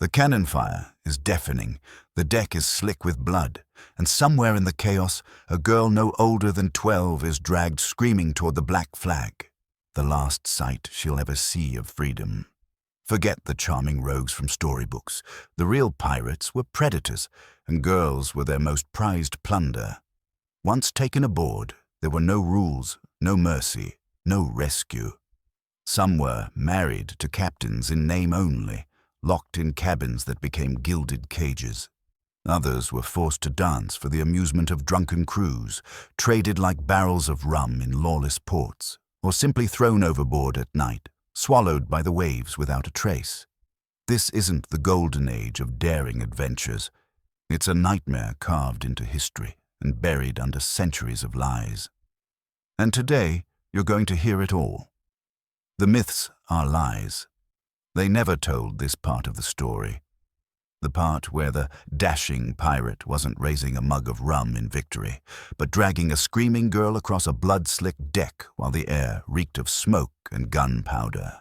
The cannon fire is deafening, the deck is slick with blood, and somewhere in the chaos, a girl no older than 12 is dragged screaming toward the black flag, the last sight she'll ever see of freedom. Forget the charming rogues from storybooks. The real pirates were predators, and girls were their most prized plunder. Once taken aboard, there were no rules, no mercy, no rescue. Some were married to captains in name only, locked in cabins that became gilded cages. Others were forced to dance for the amusement of drunken crews, traded like barrels of rum in lawless ports, or simply thrown overboard at night, swallowed by the waves without a trace. This isn't the golden age of daring adventures. It's a nightmare carved into history and buried under centuries of lies. And today, you're going to hear it all. The myths are lies. They never told this part of the story. The part where the dashing pirate wasn't raising a mug of rum in victory, but dragging a screaming girl across a blood-slicked deck while the air reeked of smoke and gunpowder.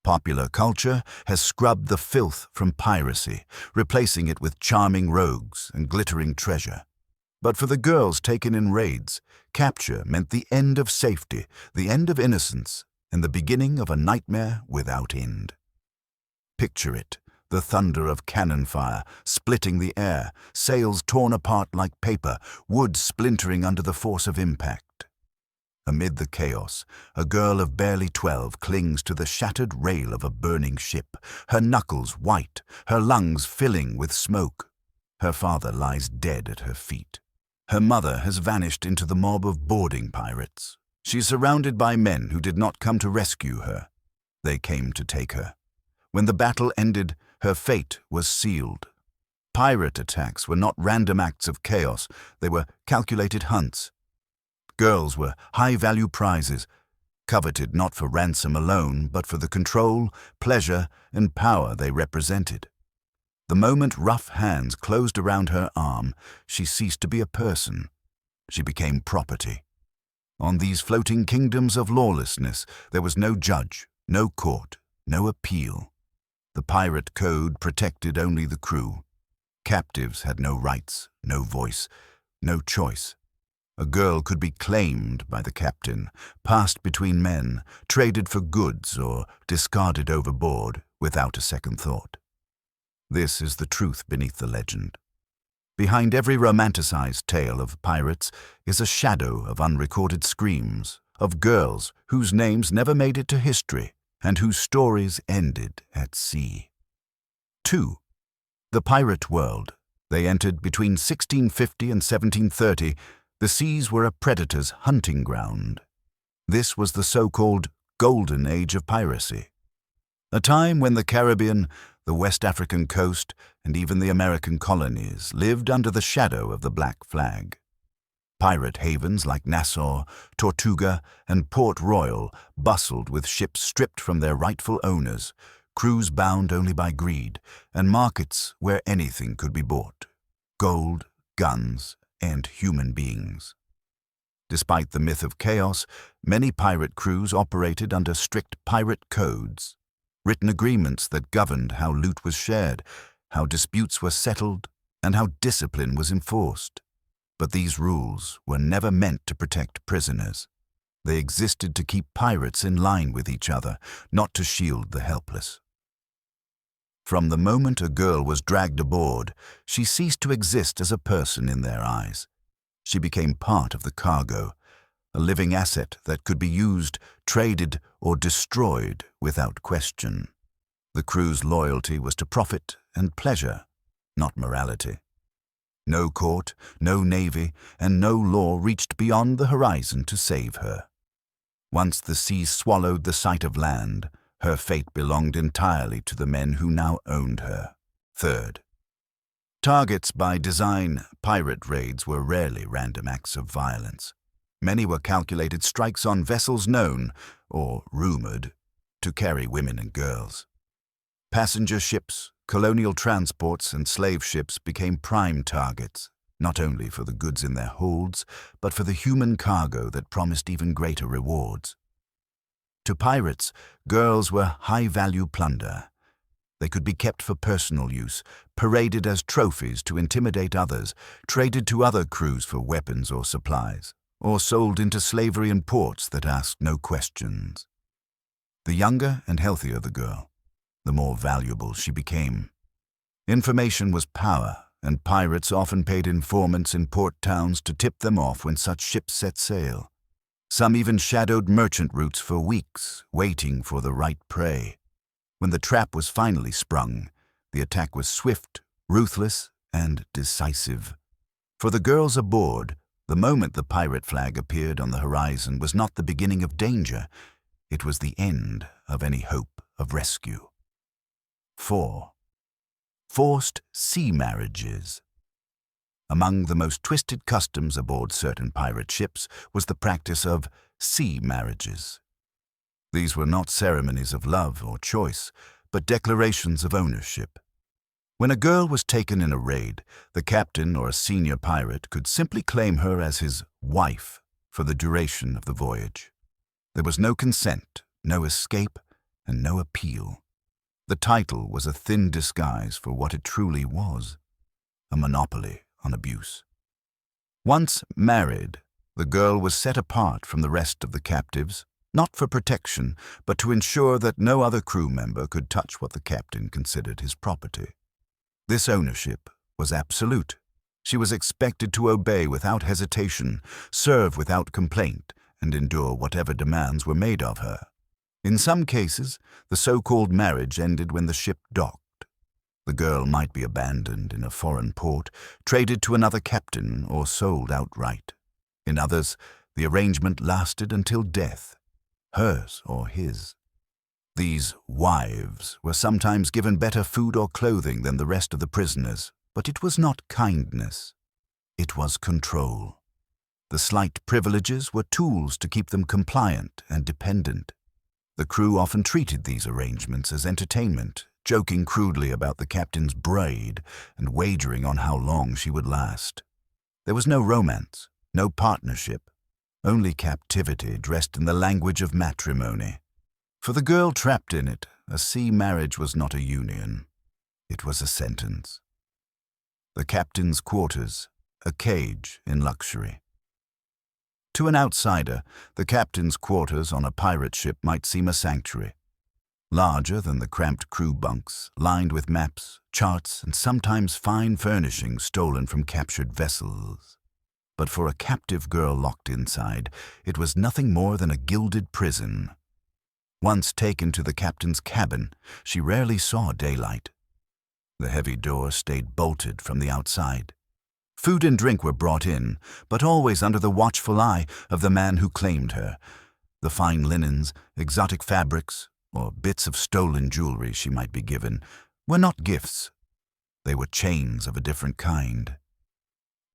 Popular culture has scrubbed the filth from piracy, replacing it with charming rogues and glittering treasure. But for the girls taken in raids, capture meant the end of safety, the end of innocence, and the beginning of a nightmare without end. Picture it. The thunder of cannon fire, splitting the air, sails torn apart like paper, wood splintering under the force of impact. Amid the chaos, a girl of barely 12 clings to the shattered rail of a burning ship, her knuckles white, her lungs filling with smoke. Her father lies dead at her feet. Her mother has vanished into the mob of boarding pirates. She's surrounded by men who did not come to rescue her. They came to take her. When the battle ended, her fate was sealed. Pirate attacks were not random acts of chaos, they were calculated hunts. Girls were high-value prizes, coveted not for ransom alone, but for the control, pleasure, and power they represented. The moment rough hands closed around her arm, she ceased to be a person. She became property. On these floating kingdoms of lawlessness, there was no judge, no court, no appeal. The pirate code protected only the crew. Captives had no rights, no voice, no choice. A girl could be claimed by the captain, passed between men, traded for goods, or discarded overboard without a second thought. This is the truth beneath the legend. Behind every romanticized tale of pirates is a shadow of unrecorded screams, of girls whose names never made it to history, and whose stories ended at sea. 2. The pirate world. They entered between 1650 and 1730. The seas were a predator's hunting ground. This was the so-called golden age of piracy. A time when the Caribbean, the West African coast, and even the American colonies lived under the shadow of the black flag. Pirate havens like Nassau, Tortuga, and Port Royal bustled with ships stripped from their rightful owners, crews bound only by greed, and markets where anything could be bought: gold, guns, and human beings. Despite the myth of chaos, many pirate crews operated under strict pirate codes, written agreements that governed how loot was shared, how disputes were settled, and how discipline was enforced. But these rules were never meant to protect prisoners. They existed to keep pirates in line with each other, not to shield the helpless. From the moment a girl was dragged aboard, she ceased to exist as a person in their eyes. She became part of the cargo, a living asset that could be used, traded, or destroyed without question. The crew's loyalty was to profit and pleasure, not morality. No court, no navy, and no law reached beyond the horizon to save her. Once the sea swallowed the sight of land, her fate belonged entirely to the men who now owned her. 3rd. Targets by design, pirate raids were rarely random acts of violence. Many were calculated strikes on vessels known, or rumored, to carry women and girls. Passenger ships, colonial transports, and slave ships became prime targets, not only for the goods in their holds, but for the human cargo that promised even greater rewards. To pirates, girls were high-value plunder. They could be kept for personal use, paraded as trophies to intimidate others, traded to other crews for weapons or supplies, or sold into slavery in ports that asked no questions. The younger and healthier the girl, the more valuable she became. Information was power, and pirates often paid informants in port towns to tip them off when such ships set sail. Some even shadowed merchant routes for weeks, waiting for the right prey. When the trap was finally sprung, the attack was swift, ruthless, and decisive. For the girls aboard, the moment the pirate flag appeared on the horizon was not the beginning of danger, it was the end of any hope of rescue. 4. Forced sea marriages. Among the most twisted customs aboard certain pirate ships was the practice of sea marriages. These were not ceremonies of love or choice, but declarations of ownership. When a girl was taken in a raid, the captain or a senior pirate could simply claim her as his wife for the duration of the voyage. There was no consent, no escape, and no appeal. The title was a thin disguise for what it truly was, a monopoly on abuse. Once married, the girl was set apart from the rest of the captives, not for protection, but to ensure that no other crew member could touch what the captain considered his property. This ownership was absolute. She was expected to obey without hesitation, serve without complaint, and endure whatever demands were made of her. In some cases, the so-called marriage ended when the ship docked. The girl might be abandoned in a foreign port, traded to another captain, or sold outright. In others, the arrangement lasted until death, hers or his. These wives were sometimes given better food or clothing than the rest of the prisoners, but it was not kindness. It was control. The slight privileges were tools to keep them compliant and dependent. The crew often treated these arrangements as entertainment, joking crudely about the captain's braid and wagering on how long she would last. There was no romance, no partnership, only captivity dressed in the language of matrimony. For the girl trapped in it, a sea marriage was not a union. It was a sentence. The captain's quarters, a cage in luxury. To an outsider, the captain's quarters on a pirate ship might seem a sanctuary. Larger than the cramped crew bunks, lined with maps, charts, and sometimes fine furnishings stolen from captured vessels. But for a captive girl locked inside, it was nothing more than a gilded prison. Once taken to the captain's cabin, she rarely saw daylight. The heavy door stayed bolted from the outside. Food and drink were brought in, but always under the watchful eye of the man who claimed her. The fine linens, exotic fabrics, or bits of stolen jewelry she might be given, were not gifts. They were chains of a different kind.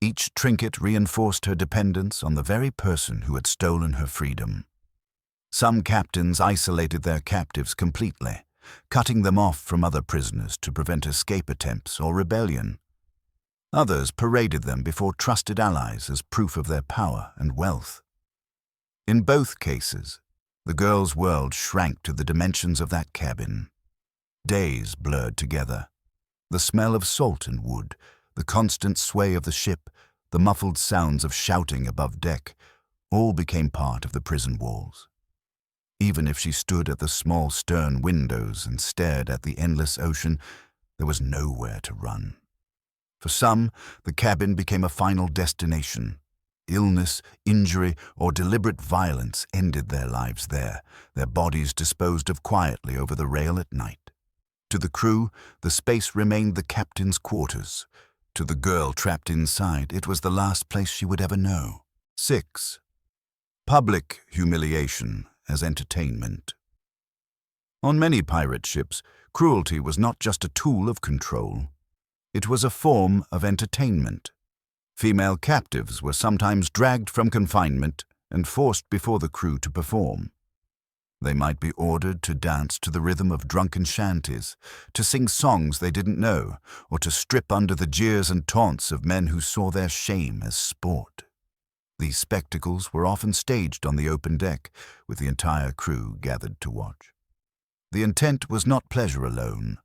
Each trinket reinforced her dependence on the very person who had stolen her freedom. Some captains isolated their captives completely, cutting them off from other prisoners to prevent escape attempts or rebellion. Others paraded them before trusted allies as proof of their power and wealth. In both cases, the girl's world shrank to the dimensions of that cabin. Days blurred together. The smell of salt and wood, the constant sway of the ship, the muffled sounds of shouting above deck, all became part of the prison walls. Even if she stood at the small stern windows and stared at the endless ocean, there was nowhere to run. For some, the cabin became a final destination. Illness, injury, or deliberate violence ended their lives there, their bodies disposed of quietly over the rail at night. To the crew, the space remained the captain's quarters. To the girl trapped inside, it was the last place she would ever know. 6. Public humiliation as entertainment. On many pirate ships, cruelty was not just a tool of control. It was a form of entertainment. Female captives were sometimes dragged from confinement and forced before the crew to perform. They might be ordered to dance to the rhythm of drunken shanties, to sing songs they didn't know, or to strip under the jeers and taunts of men who saw their shame as sport. These spectacles were often staged on the open deck, with the entire crew gathered to watch. The intent was not pleasure alone.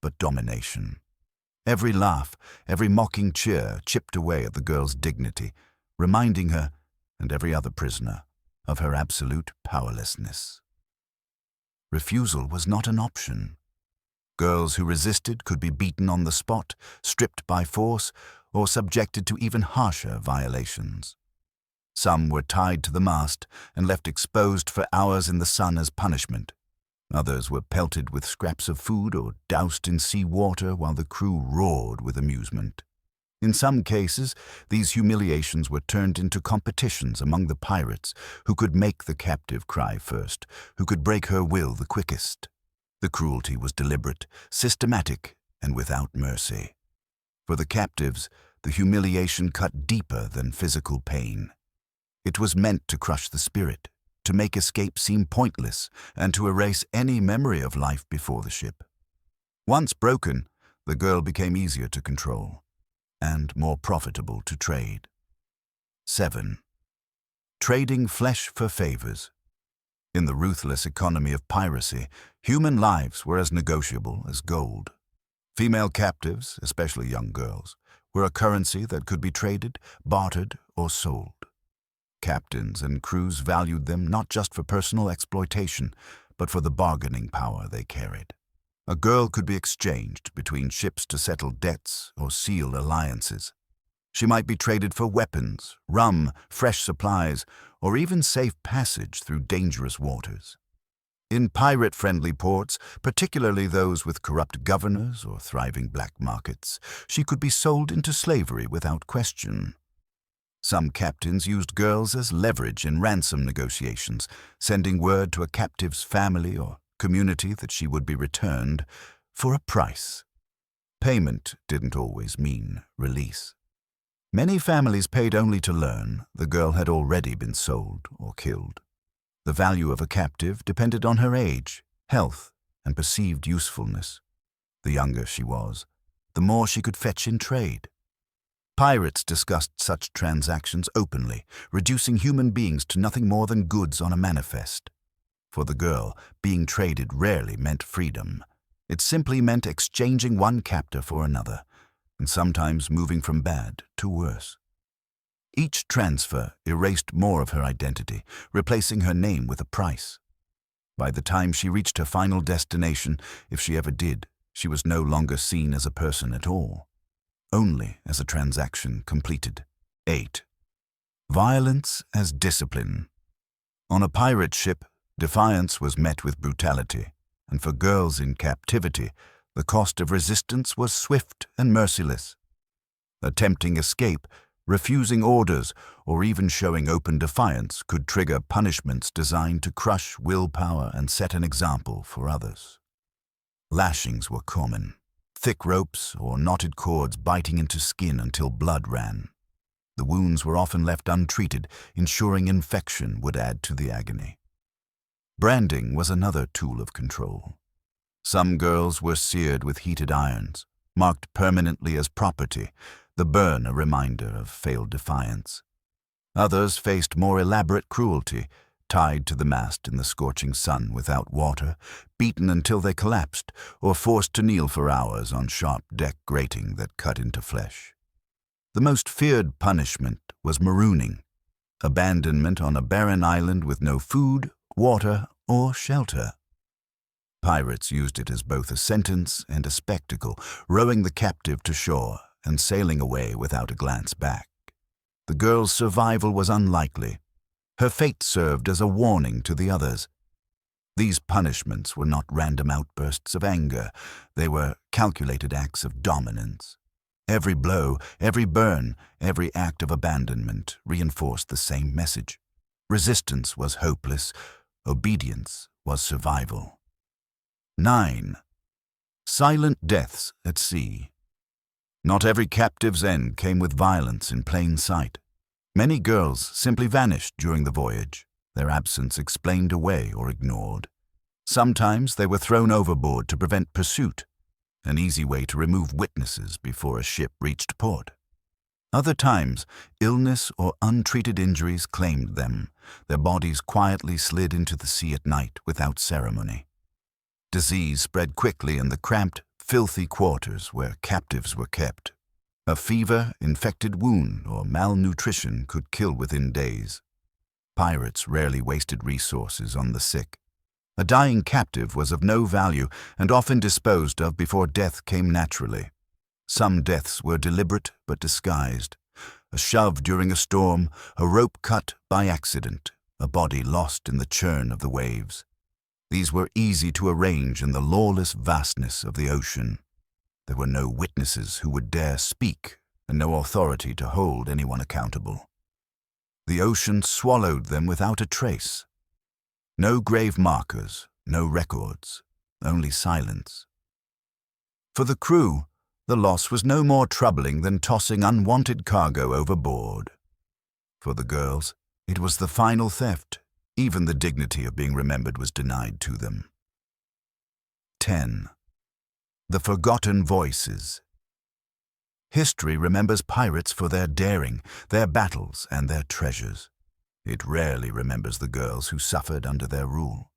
but domination. Every laugh, every mocking cheer chipped away at the girl's dignity, reminding her, and every other prisoner, of her absolute powerlessness. Refusal was not an option. Girls who resisted could be beaten on the spot, stripped by force, or subjected to even harsher violations. Some were tied to the mast and left exposed for hours in the sun as punishment. Others were pelted with scraps of food or doused in sea water while the crew roared with amusement. In some cases, these humiliations were turned into competitions among the pirates, who could make the captive cry first, who could break her will the quickest. The cruelty was deliberate, systematic, and without mercy. For the captives, the humiliation cut deeper than physical pain. It was meant to crush the spirit, to make escape seem pointless, and to erase any memory of life before the ship. Once broken, the girl became easier to control and more profitable to trade. 7. Trading flesh for favors. In the ruthless economy of piracy, human lives were as negotiable as gold. Female captives, especially young girls, were a currency that could be traded, bartered, or sold. Captains and crews valued them not just for personal exploitation, but for the bargaining power they carried. A girl could be exchanged between ships to settle debts or seal alliances. She might be traded for weapons, rum, fresh supplies, or even safe passage through dangerous waters. In pirate-friendly ports, particularly those with corrupt governors or thriving black markets, she could be sold into slavery without question. Some captains used girls as leverage in ransom negotiations, sending word to a captive's family or community that she would be returned for a price. Payment didn't always mean release. Many families paid only to learn the girl had already been sold or killed. The value of a captive depended on her age, health, and perceived usefulness. The younger she was, the more she could fetch in trade. Pirates discussed such transactions openly, reducing human beings to nothing more than goods on a manifest. For the girl, being traded rarely meant freedom. It simply meant exchanging one captor for another, and sometimes moving from bad to worse. Each transfer erased more of her identity, replacing her name with a price. By the time she reached her final destination, if she ever did, she was no longer seen as a person at all, only as a transaction completed. 8. Violence as discipline. On a pirate ship, defiance was met with brutality, and for girls in captivity, the cost of resistance was swift and merciless. Attempting escape, refusing orders, or even showing open defiance could trigger punishments designed to crush willpower and set an example for others. Lashings were common, thick ropes or knotted cords biting into skin until blood ran. The wounds were often left untreated, ensuring infection would add to the agony. Branding was another tool of control. Some girls were seared with heated irons, marked permanently as property, the burn a reminder of failed defiance. Others faced more elaborate cruelty, tied to the mast in the scorching sun without water, beaten until they collapsed, or forced to kneel for hours on sharp deck grating that cut into flesh. The most feared punishment was marooning, abandonment on a barren island with no food, water, or shelter. Pirates used it as both a sentence and a spectacle, rowing the captive to shore and sailing away without a glance back. The girl's survival was unlikely. Her fate served as a warning to the others. These punishments were not random outbursts of anger. They were calculated acts of dominance. Every blow, every burn, every act of abandonment reinforced the same message. Resistance was hopeless. Obedience was survival. 9. Silent deaths at sea. Not every captive's end came with violence in plain sight. Many girls simply vanished during the voyage, their absence explained away or ignored. Sometimes they were thrown overboard to prevent pursuit, an easy way to remove witnesses before a ship reached port. Other times, illness or untreated injuries claimed them. Their bodies quietly slid into the sea at night without ceremony. Disease spread quickly and the cramped, filthy quarters where captives were kept. A fever, infected wound, or malnutrition could kill within days. Pirates rarely wasted resources on the sick. A dying captive was of no value and often disposed of before death came naturally. Some deaths were deliberate but disguised. A shove during a storm, a rope cut by accident, a body lost in the churn of the waves. These were easy to arrange in the lawless vastness of the ocean. There were no witnesses who would dare speak, and no authority to hold anyone accountable. The ocean swallowed them without a trace. No grave markers, no records, only silence. For the crew, the loss was no more troubling than tossing unwanted cargo overboard. For the girls, it was the final theft. Even the dignity of being remembered was denied to them. 10. The Forgotten Voices. History remembers pirates for their daring, their battles, and their treasures. It rarely remembers the girls who suffered under their rule.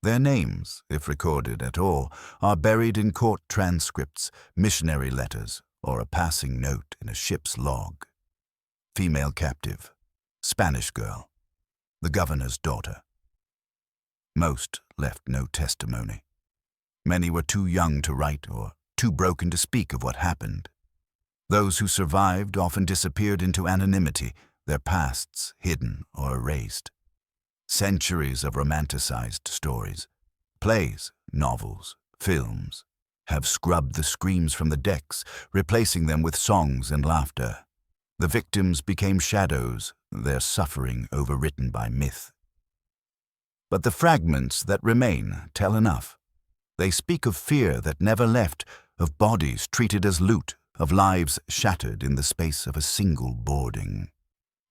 Their names, if recorded at all, are buried in court transcripts, missionary letters, or a passing note in a ship's log. Female captive, Spanish girl, the governor's daughter. Most left no testimony. Many were too young to write or too broken to speak of what happened. Those who survived often disappeared into anonymity, their pasts hidden or erased. Centuries of romanticized stories, plays, novels, films, have scrubbed the screams from the decks, replacing them with songs and laughter. The victims became shadows, their suffering overwritten by myth. But the fragments that remain tell enough. They speak of fear that never left, of bodies treated as loot, of lives shattered in the space of a single boarding.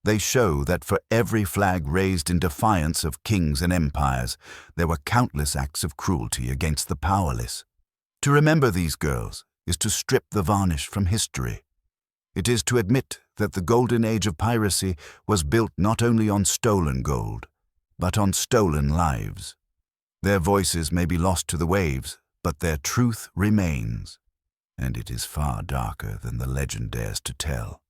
They show that for every flag raised in defiance of kings and empires, there were countless acts of cruelty against the powerless. To remember these girls is to strip the varnish from history. It is to admit that the golden age of piracy was built not only on stolen gold, but on stolen lives. Their voices may be lost to the waves, but their truth remains, and it is far darker than the legend dares to tell.